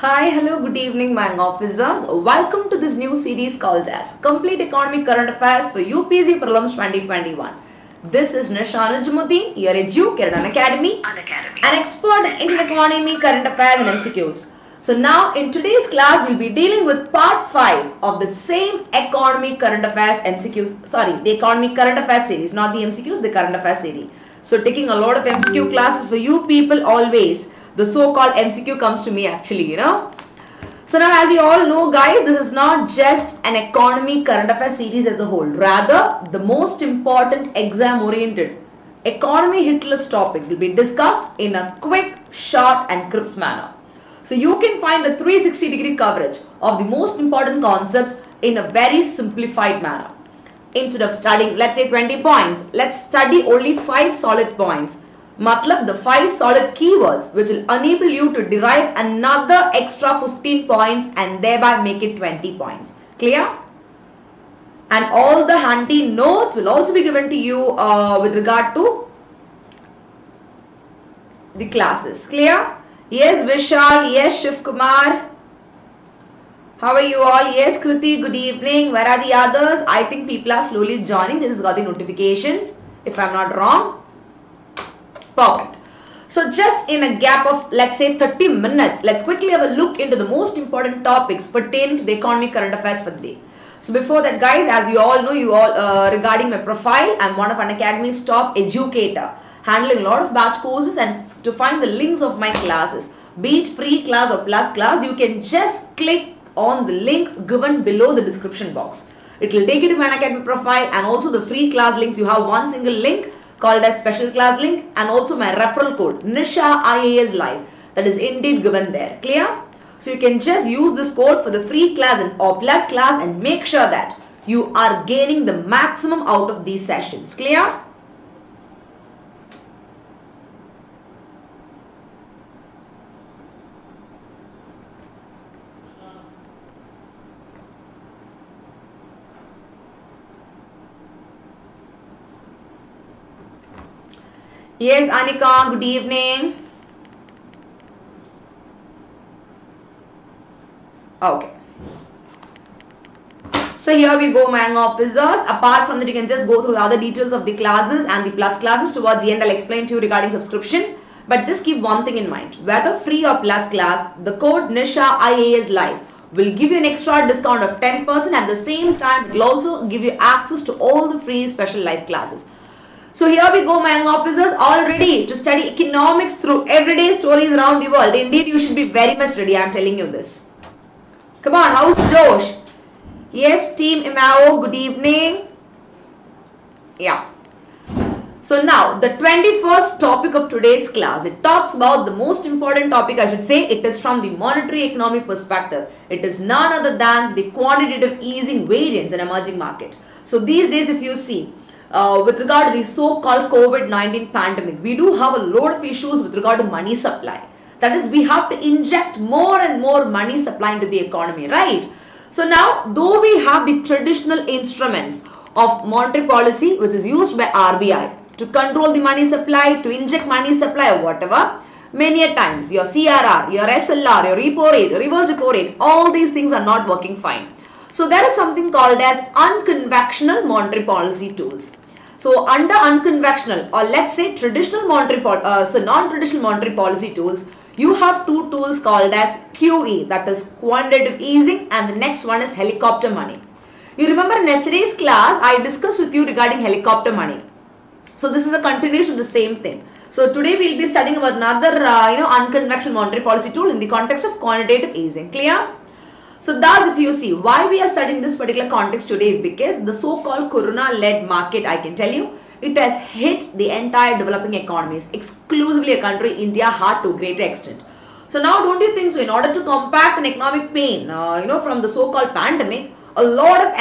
Hi, hello, good evening, my officers. Welcome to this new series called as Complete Economic Current Affairs for UPSC Prelims 2021. This is Nisha Nujumudeen, your educator at Unacademy, an expert in economy, current affairs and MCQs. So now in today's class, we'll be dealing with part 5 of the same economy current affairs MCQs, the economy current affairs series, not the MCQs, the current affairs series. So taking a lot of MCQ classes for you people always. The so-called MCQ comes to me actually, So now as you all know guys, this is not just an economy current affairs series as a whole. Rather, the most important exam-oriented economy hit list topics will be discussed in a quick, short and crisp manner. So you can find the 360-degree coverage of the most important concepts in a very simplified manner. Instead of studying, let's say 20 points, let's study only 5 solid points. Matlab the 5 solid keywords which will enable you to derive another extra 15 points and thereby make it 20 points. Clear? And all the handy notes will also be given to you with regard to the classes. Clear? Yes, Vishal. Yes, Shiv Kumar. How are you all? Yes, Kriti. Good evening. Where are the others? I think people are slowly joining. This has got the notifications, if I'm not wrong. Perfect. So just in a gap of let's say 30 minutes, let's quickly have a look into the most important topics pertaining to the economy current affairs for the day. So before that guys, as you all know, regarding my profile, I'm one of Unacademy's top educator, handling a lot of batch courses, and to find the links of my classes, be it free class or plus class, you can just click on the link given below the description box. It will take you to my Unacademy profile, and also the free class links. You have one single link called as special class link, and also my referral code Nisha IAS Live, that is indeed given there. Clear? So you can just use this code for the free class or plus class and make sure that you are gaining the maximum out of these sessions. Clear? Yes, Anika, good evening. Okay. So here we go, my young officers. Apart from that, you can just go through the other details of the classes and the plus classes. Towards the end, I'll explain to you regarding subscription. But just keep one thing in mind. Whether free or plus class, the code Nisha IAS Live will give you an extra discount of 10%. At the same time, it will also give you access to all the free special live classes. So here we go, my young officers, all ready to study economics through everyday stories around the world. Indeed, you should be very much ready. I'm telling you this. Come on, how's Josh? Yes, team Imao, good evening. Yeah. So now, the 21st topic of today's class, it talks about the most important topic, I should say. It is from the monetary economy perspective. It is none other than the quantitative easing variance in emerging market. So these days, if you see, with regard to the so-called COVID-19 pandemic, we do have a lot of issues with regard to money supply. That is, we have to inject more and more money supply into the economy, right? So now, though we have the traditional instruments of monetary policy, which is used by RBI to control the money supply, to inject money supply or whatever, many a times your CRR, your SLR, your repo rate, reverse repo rate, all these things are not working fine. So there is something called as unconventional monetary policy tools. So under unconventional, or let's say traditional monetary non-traditional monetary policy tools, you have two tools called as QE, that is quantitative easing, and the next one is helicopter money. You remember in yesterday's class, I discussed with you regarding helicopter money. So this is a continuation of the same thing. So today we will be studying about another unconventional monetary policy tool in the context of quantitative easing. Clear? So thus, if you see why we are studying this particular context today is because the so-called corona-led market, I can tell you, it has hit the entire developing economies, exclusively a country, India, hard to a greater extent. So now, don't you think so? In order to combat an economic pain, from the so-called pandemic, a lot of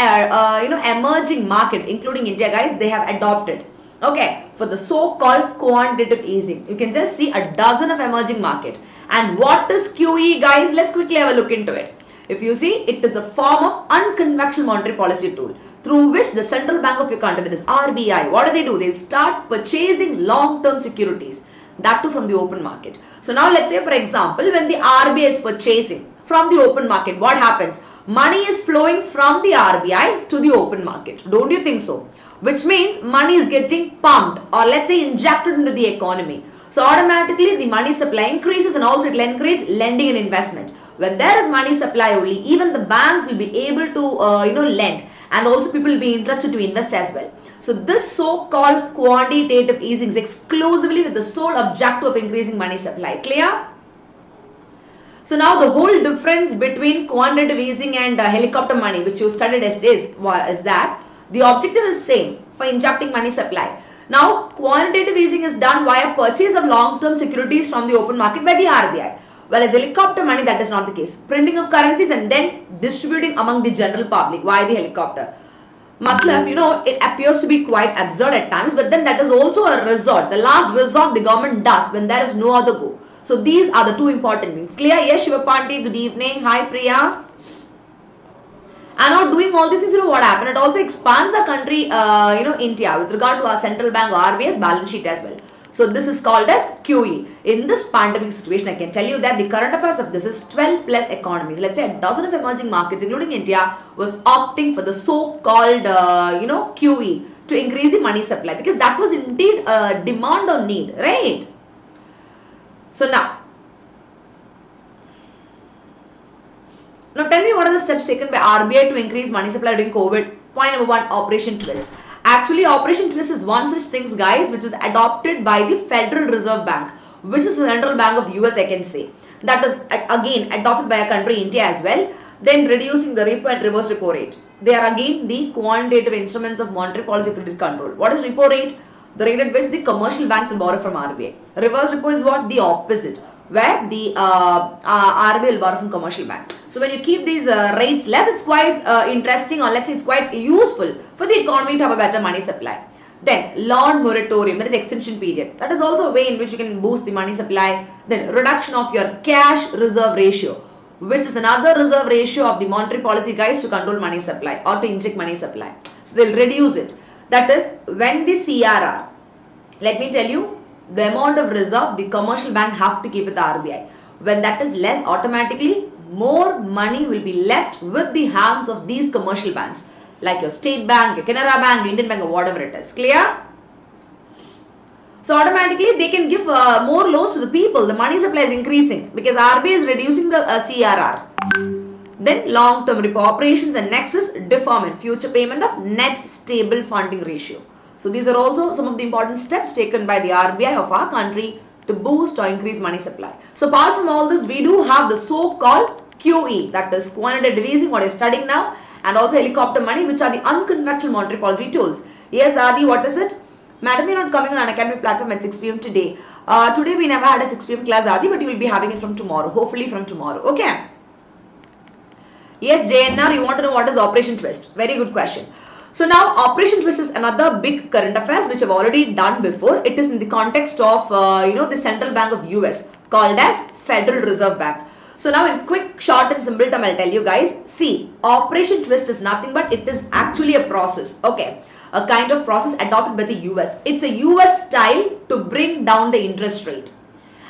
emerging market, including India, guys, they have adopted. Okay, for the so-called quantitative easing, you can just see a dozen of emerging market. And what is QE, guys? Let's quickly have a look into it. If you see, it is a form of unconventional monetary policy tool through which the central bank of your country, that is RBI, what do? They start purchasing long-term securities. that too from the open market. So now let's say for example, when the RBI is purchasing from the open market, what happens? Money is flowing from the RBI to the open market. Don't you think so? Which means money is getting pumped, or let's say injected into the economy. So automatically the money supply increases, and also it will encourage lending and investment. When there is money supply only, even the banks will be able to lend, and also people will be interested to invest as well. So this so-called quantitative easing is exclusively with the sole objective of increasing money supply. Clear? So now the whole difference between quantitative easing and helicopter money, which you studied is that the objective is same for injecting money supply. Now quantitative easing is done via purchase of long-term securities from the open market by the RBI. Whereas helicopter money, that is not the case. Printing of currencies and then distributing among the general public. Why the helicopter? Matlab, it appears to be quite absurd at times, but then that is also a resort. The last resort the government does when there is no other go. So these are the two important things. Clear? Yes, Shivapandi, good evening. Hi, Priya. And now doing all these things, what happened? It also expands our country, India, with regard to our central bank or RBI's balance sheet as well. So this is called as QE. In this pandemic situation, I can tell you that the current affairs of this is 12 plus economies. Let's say a dozen of emerging markets, including India, was opting for the so-called, QE to increase the money supply, because that was indeed a demand or need, right? So now tell me, what are the steps taken by RBI to increase money supply during COVID? Point number 1, Operation Twist. Actually, Operation Twist is one such things, guys, which was adopted by the Federal Reserve Bank, which is the central bank of US, I can say. That was again adopted by a country, India as well. Then reducing the repo and reverse repo rate. They are again the quantitative instruments of monetary policy credit control. What is repo rate? The rate at which the commercial banks will borrow from RBI. Reverse repo is what? The opposite, where the RBI will borrow from commercial bank. So when you keep these rates less, it's quite interesting, or let's say it's quite useful for the economy to have a better money supply. Then loan moratorium, that is extension period. That is also a way in which you can boost the money supply. Then reduction of your cash reserve ratio, which is another reserve ratio of the monetary policy guys to control money supply or to inject money supply. So they'll reduce it. That is when the CRR, let me tell you, the amount of reserve the commercial bank have to keep with the RBI. When that is less, automatically more money will be left with the hands of these commercial banks, like your State Bank, your Canara Bank, your Indian Bank, or whatever it is. Clear? So automatically they can give more loans to the people. The money supply is increasing because RBI is reducing the CRR. Then long-term repo operations, and next is deferment, future payment of net stable funding ratio. So these are also some of the important steps taken by the RBI of our country to boost or increase money supply. So apart from all this, we do have the so-called QE, that is quantitative easing, what is studying now, and also helicopter money, which are the unconventional monetary policy tools. Yes, Adi, what is it? Madam, you're not coming on Unacademy platform at 6 p.m. today. Today we never had a 6 p.m. class, Adi, but you will be having it from tomorrow, hopefully from tomorrow. Okay. Yes, JNR, you want to know what is Operation Twist? Very good question. So now Operation Twist is another big current affairs which I've already done before. It is in the context of the central bank of US called as Federal Reserve Bank. So now in quick, short and simple term, I'll tell you guys, see, Operation Twist is nothing but it is actually a process, okay, a kind of process adopted by the US. It's a US style to bring down the interest rate.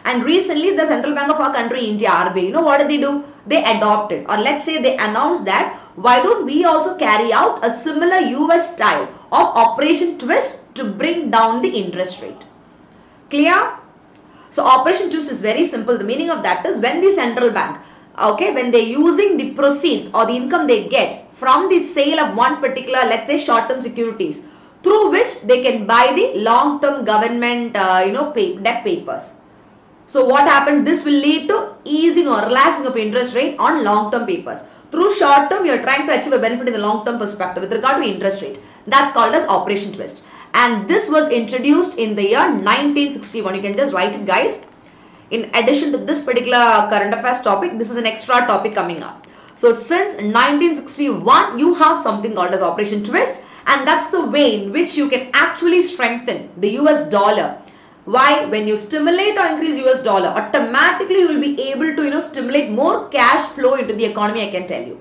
And recently the central bank of our country, India, RBI, what do? They adopted, or let's say they announced that why don't we also carry out a similar US style of Operation Twist to bring down the interest rate. Clear? So Operation Twist is very simple. The meaning of that is when the central bank, okay, when they're using the proceeds or the income they get from the sale of one particular, let's say short-term securities, through which they can buy the long-term government, debt papers. So what happened? This will lead to easing or relaxing of interest rate on long-term papers. Through short-term, you are trying to achieve a benefit in the long-term perspective with regard to interest rate. That's called as Operation Twist. And this was introduced in the year 1961. You can just write it, guys. In addition to this particular current affairs topic, this is an extra topic coming up. So since 1961, you have something called as Operation Twist. And that's the way in which you can actually strengthen the US dollar. Why? When you stimulate or increase US dollar, automatically you will be able to stimulate more cash flow into the economy, I can tell you.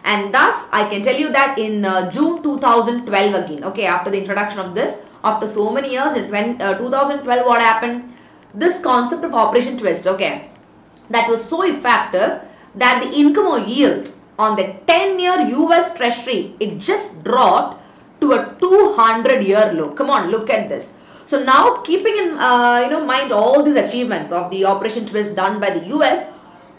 And thus, I can tell you that in June 2012 again, okay, after the introduction of this, after so many years, in 2012, what happened? this concept of Operation Twist, okay, that was so effective that the income or yield on the 10-year US Treasury, it just dropped to a 200-year low. Come on, look at this. So now keeping in mind all these achievements of the Operation Twist done by the US,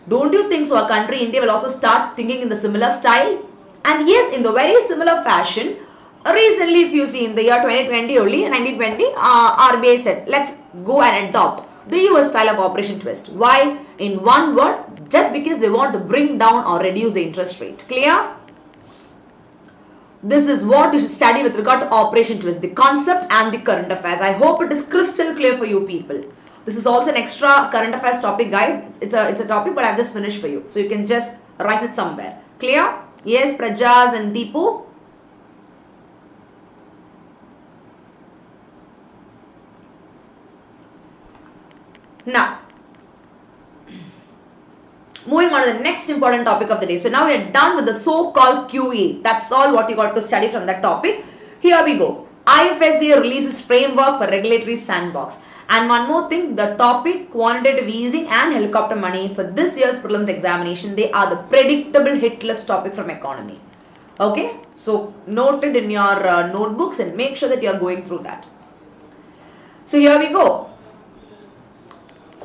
don't you think so our country India will also start thinking in the similar style? And yes, in the very similar fashion, recently if you see in the year 2020 only, 1920, RBI said, let's go and adopt the US style of Operation Twist. Why? In one word, just because they want to bring down or reduce the interest rate. Clear? This is what you should study with regard to Operation Twist, the concept and the current affairs. I hope it is crystal clear for you people. This is also an extra current affairs topic, guys. It's a topic, but I've just finished for you. So you can just write it somewhere. Clear? Yes, Prajas and Deepu. Now, moving on to the next important topic of the day. So now we are done with the so-called QE. That's all what you got to study from that topic. Here we go. IFSCA releases framework for regulatory sandbox. And one more thing, the topic quantitative easing and helicopter money for this year's prelims examination, they are the predictable hit list topic from economy. Okay, so note it in your notebooks and make sure that you are going through that. So here we go.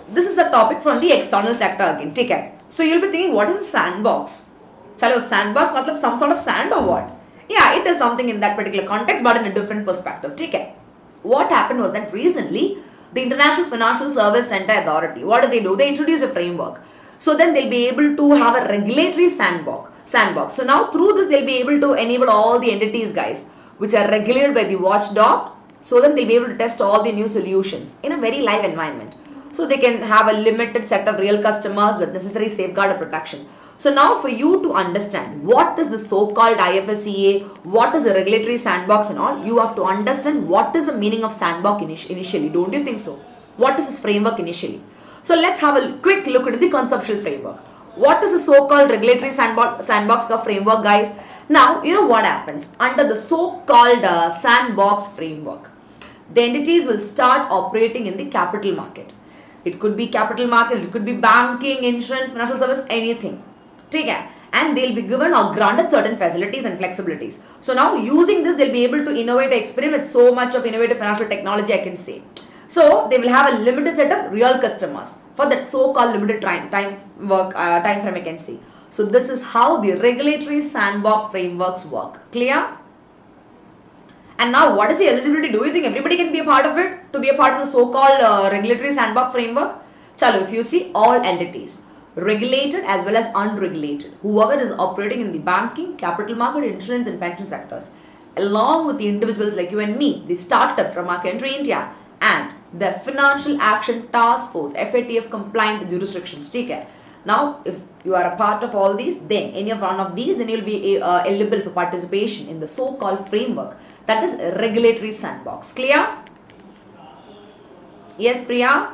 This is a topic from the external sector again. Take care. So you'll be thinking, what is a sandbox? Chalo, sandbox matlab some sort of sand or what? Yeah, it is something in that particular context, but in a different perspective. Take care. What happened was that recently, the International Financial Service Center Authority, what do? They introduced a framework. So then they'll be able to have a regulatory sandbox. So now through this, they'll be able to enable all the entities, guys, which are regulated by the watchdog. So then they'll be able to test all the new solutions in a very live environment. So they can have a limited set of real customers with necessary safeguard or protection. So now for you to understand what is the so-called IFSCA, what is a regulatory sandbox and all, you have to understand what is the meaning of sandbox initially. Don't you think so? What is this framework initially? So let's have a quick look at the conceptual framework. What is the so-called regulatory sandbox framework, guys? Now, you know what happens? Under the so-called sandbox framework, the entities will start operating in the capital market. It could be capital market, it could be banking, insurance, financial service, anything. Take care. And they'll be given or granted certain facilities and flexibilities. So now using this, they'll be able to innovate, experiment with so much of innovative financial technology, I can say. So they will have a limited set of real customers for that so-called limited time frame, I can say. So this is how the regulatory sandbox frameworks work. Clear? And now what is the eligibility? Do you think everybody can be a part of it? To be a part of the so-called regulatory sandbox framework? Chalo, if you see all entities, regulated as well as unregulated, whoever is operating in the banking, capital market, insurance and pension sectors, along with the individuals like you and me, the startup from our country India, and the Financial Action Task Force, FATF compliant jurisdictions. Take care. Now, if you are a part of all these, then any of one of these, then you will be eligible for participation in the so-called framework, that is regulatory sandbox. Clear? Yes, Priya?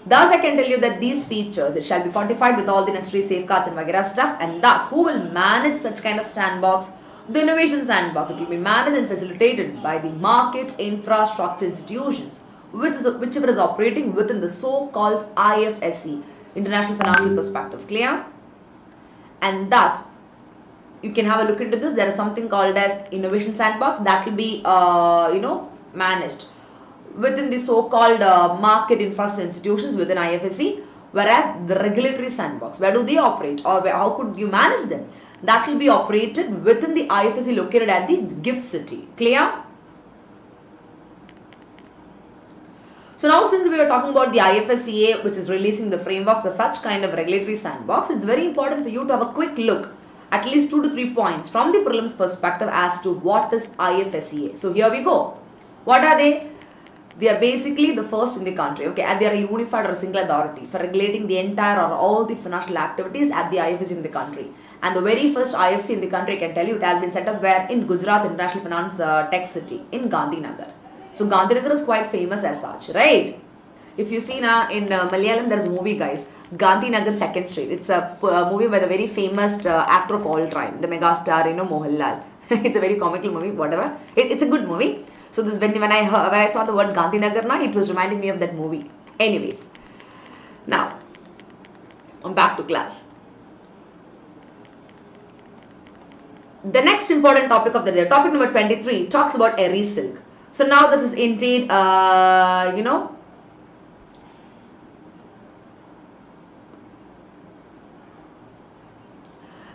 Thus, I can tell you that these features, it shall be fortified with all the necessary safeguards and Vagera stuff, and thus, who will manage such kind of sandbox? The innovation sandbox. It will be managed and facilitated by the market infrastructure institutions, whichever is operating within the so-called IFSC, International Financial Perspective. Clear? And thus, you can have a look into this. There is something called as innovation sandbox that will be, managed within the so-called market infrastructure institutions within IFSC, whereas the regulatory sandbox, where do they operate or how could you manage them? That will be operated within the IFSC located at the GIFT city. Clear? So now since we are talking about the IFSCA, which is releasing the framework for such kind of regulatory sandbox, it's very important for you to have a quick look, at least 2 to 3 points from the prelims perspective as to what is IFSCA. So here we go. What are they? They are basically the first in the country, okay, and they are a unified or a single authority for regulating the entire or all the financial activities at the IFSC in the country. And the very first IFSC in the country, I can tell you, it has been set up where in Gujarat International Finance Tech City in Gandhinagar. So Gandhinagar is quite famous as such, right? If you see now in Malayalam, there is a movie, guys, Gandhinagar 2nd Street. It's a movie by the very famous actor of all time, the megastar, Mohanlal. It's a very comical movie, whatever. It's a good movie. So this when I saw the word Gandhinagar, na, it was reminding me of that movie. Anyways, now I'm back to class. The next important topic of the day, topic number 23, talks about eri silk. So now this is indeed, an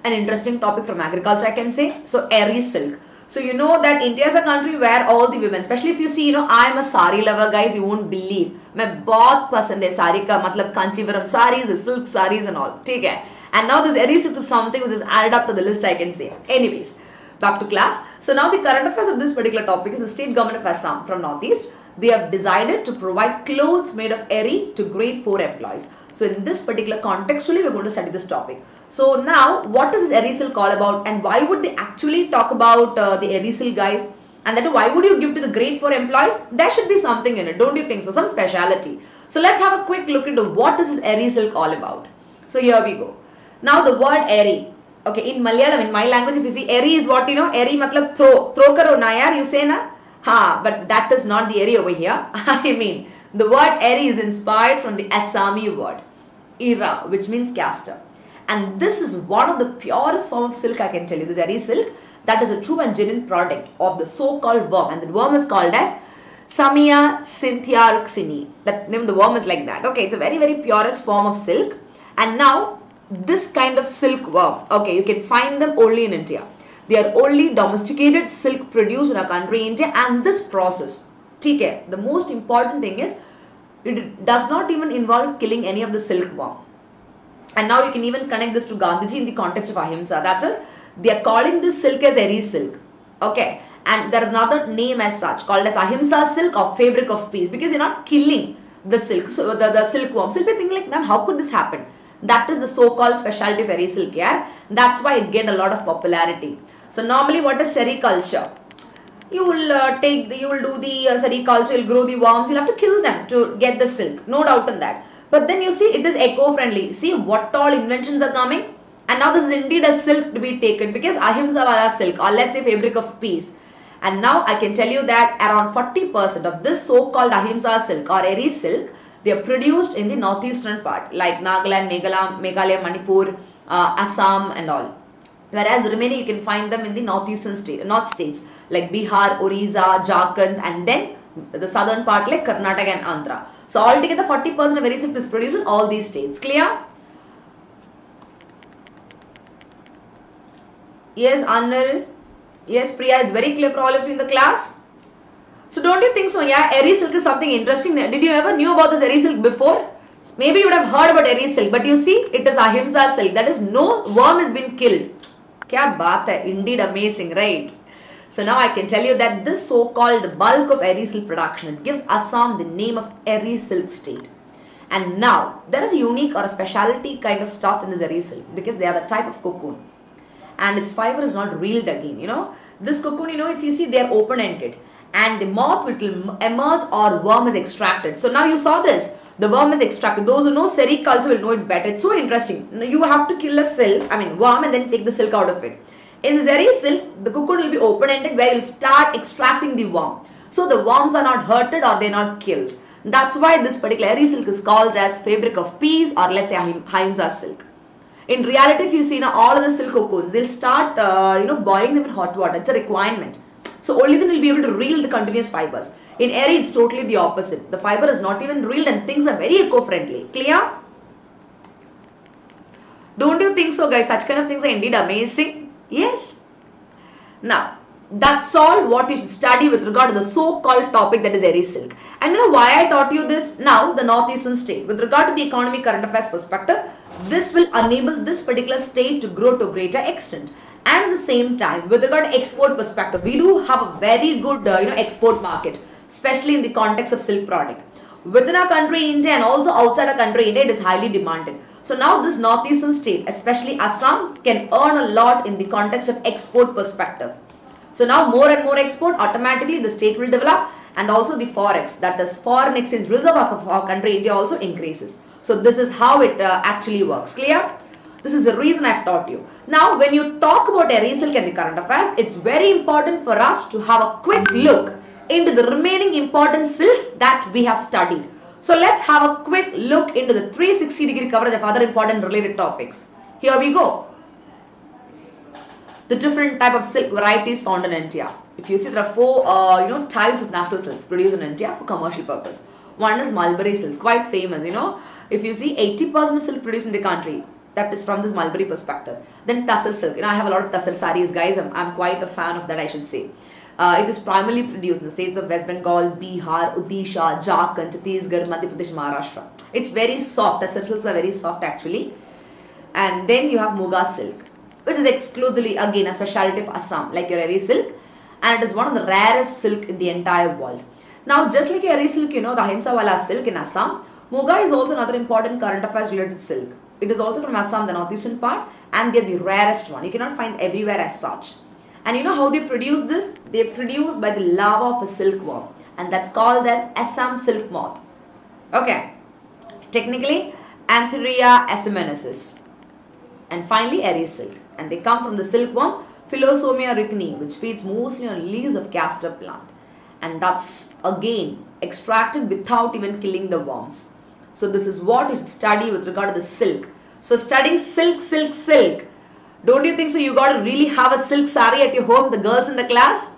interesting topic from agriculture, I can say. So eri silk. So you know that India is a country where all the women, especially if you see, I am a sari lover, guys, you won't believe. मैं बहुत पसंद है साड़ी का, मतलब Kanjeevaram sarees, the silk sarees and all. ठीक है. And now this eri silk is something which is added up to the list, I can say. Anyways, back to class. So now the current affairs of this particular topic is the state government of Assam from Northeast. They have decided to provide clothes made of eri to grade 4 employees. So in this particular contextually, we're going to study this topic. So now, what is this eri silk all about, and why would they actually talk about the eri silk, guys? And then why would you give to the grade 4 employees? There should be something in it, don't you think so? Some speciality. So let's have a quick look into what is this eri silk all about. So here we go. Now the word eri. Okay, in Malayalam, in my language, if you see eri is what, eri matlab throw karo na yaar, you say na? Ha, but that is not the eri over here. I mean, the word eri is inspired from the Assami word, ira, which means caster. And this is one of the purest form of silk, I can tell you. This eri silk, that is a true and genuine product of the so-called worm. And the worm is called as Samia cynthiarxini. That name, the worm is like that. Okay, it's a very, very purest form of silk. And now, this kind of silk worm, okay, you can find them only in India. They are only domesticated silk produced in our country, India. And this process, okay, the most important thing is, it does not even involve killing any of the silkworm. And now you can even connect this to Gandhiji in the context of Ahimsa. That is, they are calling this silk as eri silk. Okay. And there is another name as such called as Ahimsa silk or fabric of peace, because you're not killing the silk, so the silkworm. So you'll be thinking like, ma'am, how could this happen? That is the so-called specialty of eri silk. Yeah? That's why it gained a lot of popularity. So normally, what is sericulture? You will you will do the sericulture, you'll grow the worms, you'll have to kill them to get the silk. No doubt in that. But then you see, it is eco-friendly. See what all inventions are coming. And now this is indeed a silk to be taken, because Ahimsa wala silk, or let's say fabric of peace. And now I can tell you that around 40% of this so-called Ahimsa silk or eri silk, they are produced in the northeastern part, like Nagaland, Meghalaya, Manipur, Assam and all. Whereas the remaining you can find them in the north states like Bihar, Orissa, Jharkhand, and then the southern part like Karnataka and Andhra. So altogether 40% of eri silk is produced in all these states. Clear? Yes, Anil. Yes, Priya, is very clear for all of you in the class. So don't you think so? Yeah, eri silk is something interesting. Did you ever knew about this eri silk before? Maybe you would have heard about eri silk, but you see, it is Ahimsa silk. That is, no worm has been killed. Kya baat hai? Indeed amazing, right? So now I can tell you that this so-called bulk of eri silk production, it gives Assam the name of eri silk state. And now, there is a unique or a specialty kind of stuff in this eri silk, because they are the type of cocoon. And its fiber is not reeled again, This cocoon, if you see, they are open-ended. And the moth will emerge or worm is extracted. So now you saw this. The worm is extracted. Those who know sericulture will know it better. It's so interesting. You have to kill a worm, and then take the silk out of it. In this eri silk, the cocoon will be open-ended, where you'll start extracting the worm. So the worms are not hurted or they're not killed. That's why this particular eri silk is called as fabric of peace, or let's say Ahimsa silk. In reality, if you see now all of the silk cocoons, they'll start boiling them in hot water. It's a requirement. So only then we'll be able to reel the continuous fibers. In eri, it's totally the opposite. The fiber is not even reeled, and things are very eco-friendly. Clear? Don't you think so, guys? Such kind of things are indeed amazing. Yes. Now, that's all what you should study with regard to the so-called topic that is eri silk. And you know why I taught you this? Now, the northeastern state, with regard to the economic current affairs perspective, this will enable this particular state to grow to a greater extent. And at the same time, with regard to export perspective, we do have a very good export market, especially in the context of silk product. Within our country, India, and also outside our country, India, it is highly demanded. So now this northeastern state, especially Assam, can earn a lot in the context of export perspective. So now more and more export, automatically the state will develop, and also the forex, that is foreign exchange reserve of our country, India, also increases. So this is how it actually works. Clear? This is the reason I've taught you. Now, when you talk about eri silk and the current affairs, it's very important for us to have a quick look into the remaining important silks that we have studied. So let's have a quick look into the 360-degree coverage of other important related topics. Here we go. The different type of silk varieties found in India. If you see, there are four types of national silks produced in India for commercial purpose. One is mulberry silks, quite famous. If you see, 80% of silk produced in the country, that is from this mulberry perspective. Then tussar silk. I have a lot of tussar sarees, guys. I'm quite a fan of that, I should say. It is primarily produced in the states of West Bengal, Bihar, Odisha, Jharkhand, Chhattisgarh, Madhya Pradesh, Maharashtra. It's very soft. Tussar silks are very soft actually. And then you have Muga silk, which is exclusively again a specialty of Assam, like your eri silk, and it is one of the rarest silk in the entire world. Now, just like your eri silk, the Ahimsa wala silk in Assam, Muga is also another important current affairs related silk. It is also from Assam, the northeastern part, and they are the rarest one. You cannot find everywhere as such. And you know how they produce this? They produce by the larva of a silkworm, and that's called as Assam silk moth. Okay. Technically, Antheria asamensis. And finally, eri silk. And they come from the silkworm Philosomia ricni, which feeds mostly on leaves of castor plant. And that's again extracted without even killing the worms. So this is what you should study with regard to the silk. So studying silk. Don't you think so? You got to really have a silk sari at your home, the girls in the class?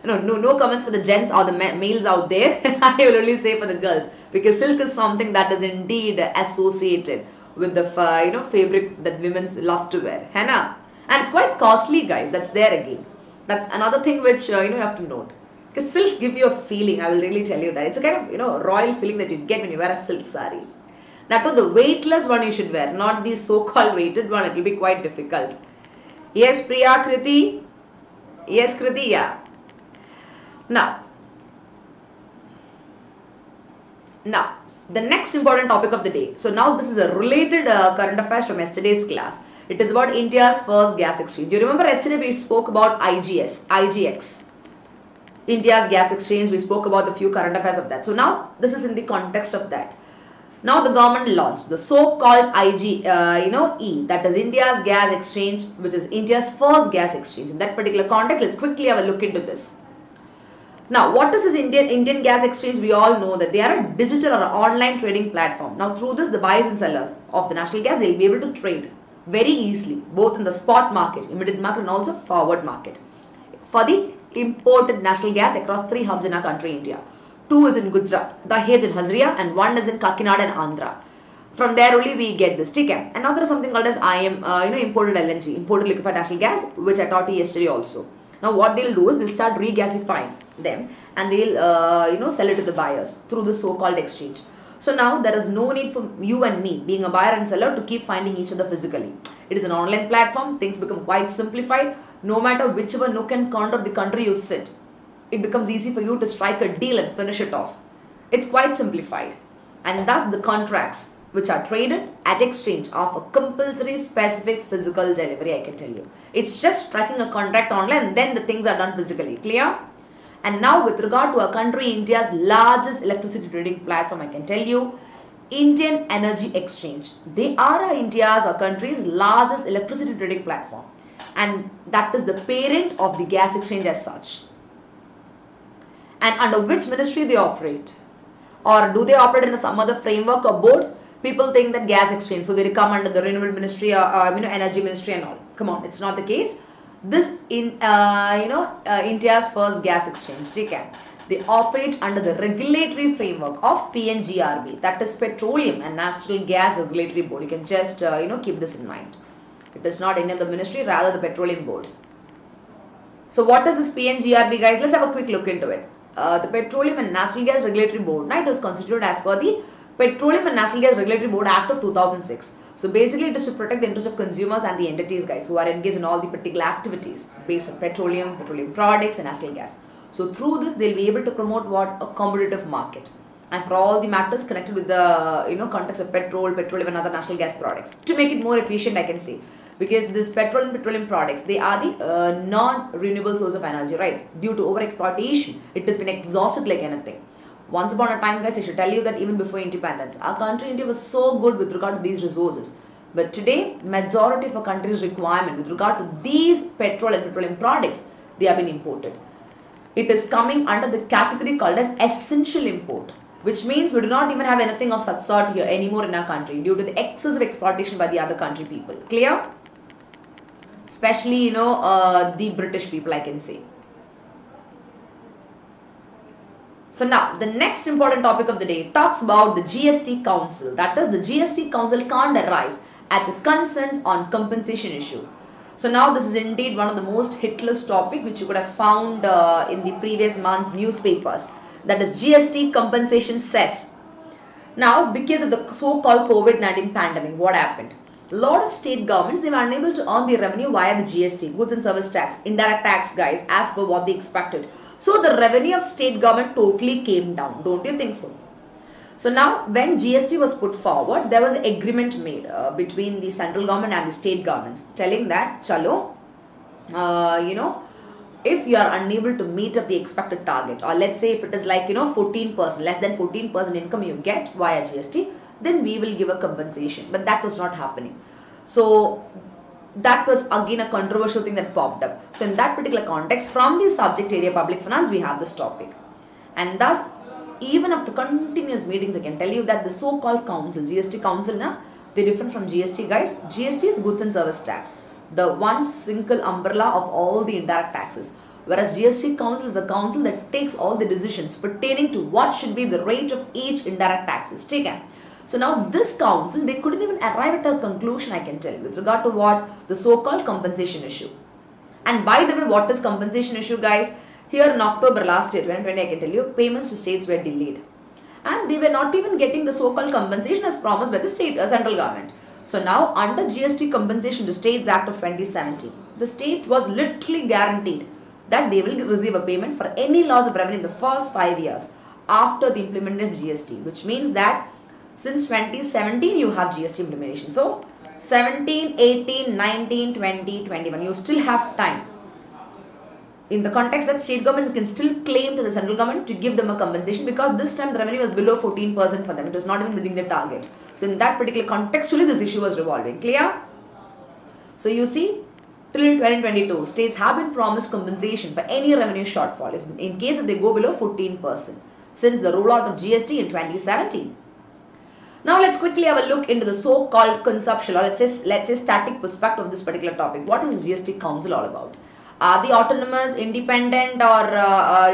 No comments for the gents or the males out there. I will only say for the girls, because silk is something that is indeed associated with the fabric that women love to wear, henna, and it's quite costly, guys. That's there again. That's another thing which you have to note, because silk gives you a feeling. I will really tell you that it's a kind of royal feeling that you get when you wear a silk sari. That was the weightless one you should wear, not the so-called weighted one. It will be quite difficult. Yes, Priya, Kriti. Yes, Kriti, yeah. Now, the next important topic of the day. So now this is a related current affairs from yesterday's class. It is about India's first gas exchange. Do you remember yesterday we spoke about IGX, India's gas exchange. We spoke about the few current affairs of that. So now this is in the context of that. Now the government launched the so-called that is India's gas exchange, which is India's first gas exchange. In that particular context, let's quickly have a look into this. Now, what is this Indian gas exchange? We all know that they are a digital or online trading platform. Now, through this, the buyers and sellers of the national gas, they will be able to trade very easily, both in the spot market, immediate market, and also forward market, for the imported national gas across 3 hubs in our country, India. 2 is in Gujarat, Dahej and Hazria, and 1 is in Kakinada and Andhra. From there only we get this ticket. And now there is something called as imported LNG, imported liquefied natural gas, which I taught you yesterday also. Now what they'll do is they'll start regasifying them, and they'll sell it to the buyers through the so-called exchange. So now there is no need for you and me, being a buyer and seller, to keep finding each other physically. It is an online platform. Things become quite simplified. No matter whichever nook and corner of the country you sit, it becomes easy for you to strike a deal and finish it off. It's quite simplified. And thus the contracts which are traded at exchange are for compulsory specific physical delivery, I can tell you. It's just striking a contract online and then the things are done physically. Clear? And now with regard to our country, India's largest electricity trading platform, I can tell you, Indian Energy Exchange. They are our country's largest electricity trading platform. And that is the parent of the gas exchange as such. And under which ministry they operate? Or do they operate in some other framework or board? People think that gas exchange, so they come under the renewable ministry or energy ministry and all. Come on, it's not the case. This India's first gas exchange, they operate under the regulatory framework of PNGRB, that is Petroleum and Natural Gas Regulatory Board. You can just keep this in mind. It is not any other ministry, rather the Petroleum Board. So what is this PNGRB, guys? Let's have a quick look into it. The Petroleum and Natural Gas Regulatory Board, it was constituted as per the Petroleum and Natural Gas Regulatory Board Act of 2006. So basically it is to protect the interest of consumers and the entities, guys, who are engaged in all the particular activities based on petroleum products and natural gas. So through this they will be able to promote what? A competitive market. And for all the matters connected with the context of petroleum and other natural gas products. To make it more efficient, I can say. Because this petrol and petroleum products, they are the non-renewable source of energy, right? Due to overexploitation, it has been exhausted like anything. Once upon a time, guys, I should tell you that even before independence, our country, India, was so good with regard to these resources. But today, majority of our country's requirement with regard to these petrol and petroleum products, they have been imported. it is coming under the category called as essential import, which means we do not even have anything of such sort here anymore in our country due to the excessive exploitation by the other country people. Clear? Especially, the British people, I can say. So now, the next important topic of the day talks about the GST Council. That is, the GST Council can't arrive at a consensus on compensation issue. So now this is indeed one of the most hitlist topic which you could have found in the previous month's newspapers. That is GST Compensation cess. Now, because of the so-called COVID-19 pandemic, what happened? A lot of state governments, they were unable to earn the revenue via the GST, goods and service tax, indirect tax, guys, as per what they expected. So the revenue of state government totally came down. Don't you think so? So now, when GST was put forward, there was an agreement made between the central government and the state governments, telling that, chalo, if you are unable to meet up the expected target, or let's say if it is like 14%, less than 14% income you get via GST, then we will give a compensation. But that was not happening. So that was again a controversial thing that popped up. So in that particular context, from the subject area public finance, we have this topic. And thus, even after continuous meetings, I can tell you that the so-called council, GST council, they're different from GST, guys. GST is goods and service tax, the one single umbrella of all the indirect taxes. Whereas GST council is the council that takes all the decisions pertaining to what should be the rate of each indirect taxes taken. So now this council, they couldn't even arrive at a conclusion, I can tell you, with regard to what? The so-called compensation issue. And by the way, what is compensation issue, guys? Here in October last year, 2020, I can tell you, payments to states were delayed. And they were not even getting the so-called compensation as promised by the central government. So now, under GST Compensation to States Act of 2017, the state was literally guaranteed that they will receive a payment for any loss of revenue in the first 5 years after the implementation of GST, which means that since 2017, you have GST implementation. So, 17, 18, 19, 20, 21, you still have time. In the context that state government can still claim to the central government to give them a compensation, because this time the revenue was below 14% for them. It was not even meeting their target. So, in that particular contextually, this issue was revolving. Clear? So, you see, till 2022, states have been promised compensation for any revenue shortfall in case if they go below 14% since the rollout of GST in 2017. Now let's quickly have a look into the so-called conceptual, or let's say static perspective of this particular topic. What is GST Council all about? Are they autonomous, independent, or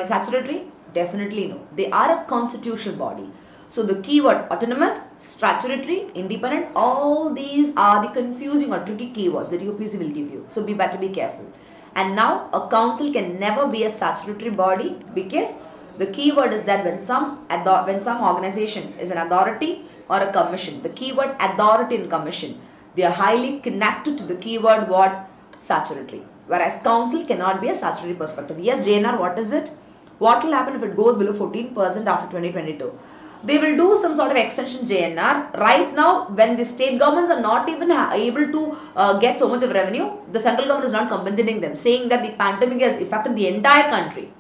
statutory? Definitely no. They are a constitutional body. So the keyword autonomous, statutory, independent, all these are the confusing or tricky keywords that UPSC will give you. So better be careful. And now a council can never be a statutory body, because the keyword is that when some organization is an authority or a commission, the keyword authority and commission, they are highly connected to the keyword what? Statutory. Whereas council cannot be a statutory perspective. Yes, JNR, what is it? What will happen if it goes below 14% after 2022? They will do some sort of extension JNR. Right now, when the state governments are not even able to get so much of revenue, the central government is not compensating them, saying that the pandemic has affected the entire country.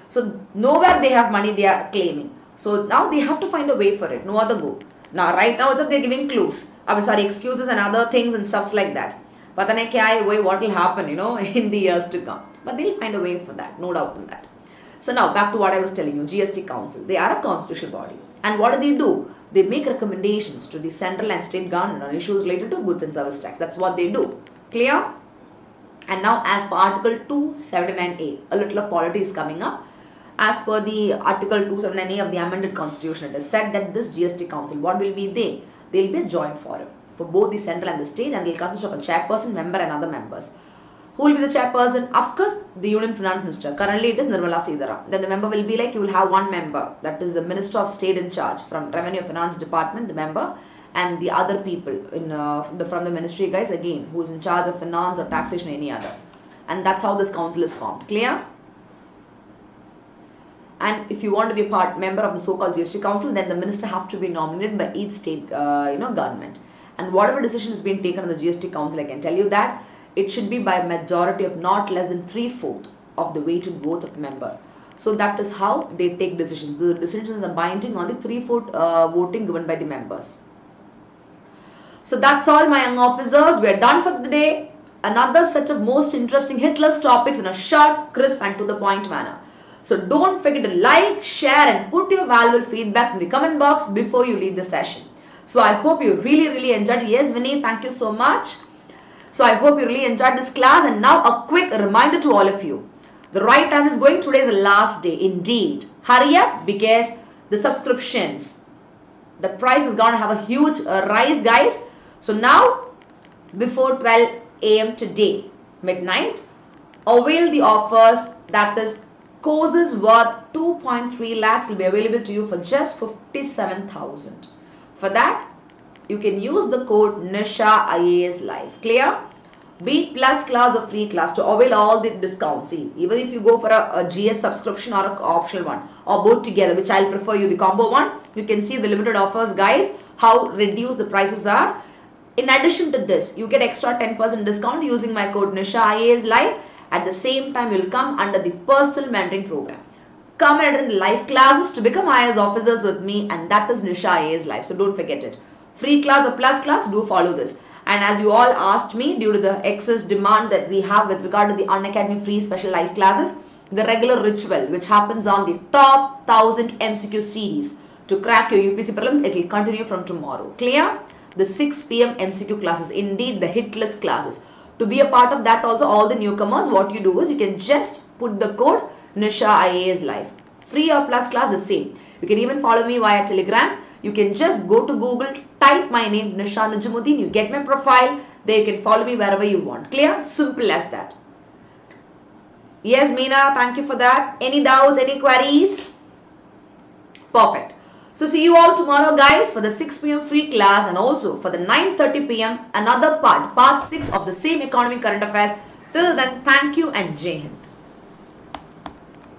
So nowhere they have money they are claiming. So now they have to find a way for it. No other go. Now right now they're giving clues. Excuses and other things and stuffs like that. But then what will happen, in the years to come. But they'll find a way for that. No doubt in that. So now back to what I was telling you. GST Council. They are a constitutional body. And what do? They make recommendations to the central and state government on issues related to goods and service tax. That's what they do. Clear? And now as per Article 279A, a little of polity is coming up. As per the Article 279A of the amended constitution, it is said that this GST Council, what will be they? They will be a joint forum for both the central and the state, and they will consist of a chairperson, member and other members. Who will be the chairperson? Of course, the Union Finance Minister. Currently, it is Nirmala Sitharaman. Then the member will be like, you will have one member. That is the Minister of State in charge from Revenue Finance Department, the member. And the other people from the ministry, guys, again, who is in charge of finance or taxation, any other. And that's how this council is formed. Clear? And if you want to be a member of the so-called GST Council, then the minister has to be nominated by each state, government. And whatever decision is being taken on the GST Council, I can tell you that it should be by a majority of not less than 3/4 of the weighted votes of the member. So that is how they take decisions. The decisions are binding on the 3/4 voting given by the members. So that's all, my young officers. We are done for the day. Another set of most interesting Hitlist topics in a short, crisp and to the point manner. So don't forget to like, share and put your valuable feedbacks in the comment box before you leave the session. So I hope you really enjoyed it. Yes, Vinny, thank you so much. So I hope you really enjoyed this class, and now a quick reminder to all of you. The right time is going. Today is the last day. Indeed. Hurry up because the subscriptions, the price is going to have a huge rise, guys. So now before 12 a.m. today, midnight, avail the offers. That is, courses worth 2.3 lakhs will be available to you for just 57,000. For that, you can use the code Nisha IAS Live. Clear? Be it plus class or free class to avail all the discounts. See, even if you go for a GS subscription or an optional one or both together, which I'll prefer you the combo one, you can see the limited offers, guys, how reduced the prices are. In addition to this, you get extra 10% discount using my code Nisha IAS Live. At the same time, you will come under the personal mentoring program. Come and attend the live classes to become IAS officers with me, and that is Nisha IAS Live. So don't forget it. Free class or plus class, do follow this. And as you all asked me, due to the excess demand that we have with regard to the Unacademy free special live classes, the regular ritual which happens on the top 1000 MCQ series to crack your UPSC prelims, it will continue from tomorrow. Clear? The 6 p.m. MCQ classes, indeed the Hitlist classes. To be a part of that also, all the newcomers, what you do is you can just put the code Nisha IAS Live. Free or plus class, the same. You can even follow me via Telegram. You can just go to Google, type my name Nisha Nujumudeen, you get my profile, there you can follow me wherever you want. Clear? Simple as that. Yes, Meena, thank you for that. Any doubts, any queries? Perfect. So see you all tomorrow, guys, for the 6 p.m. free class, and also for the 9:30 p.m. another part 6 of the same economic current affairs. Till then, thank you and Jai Hind.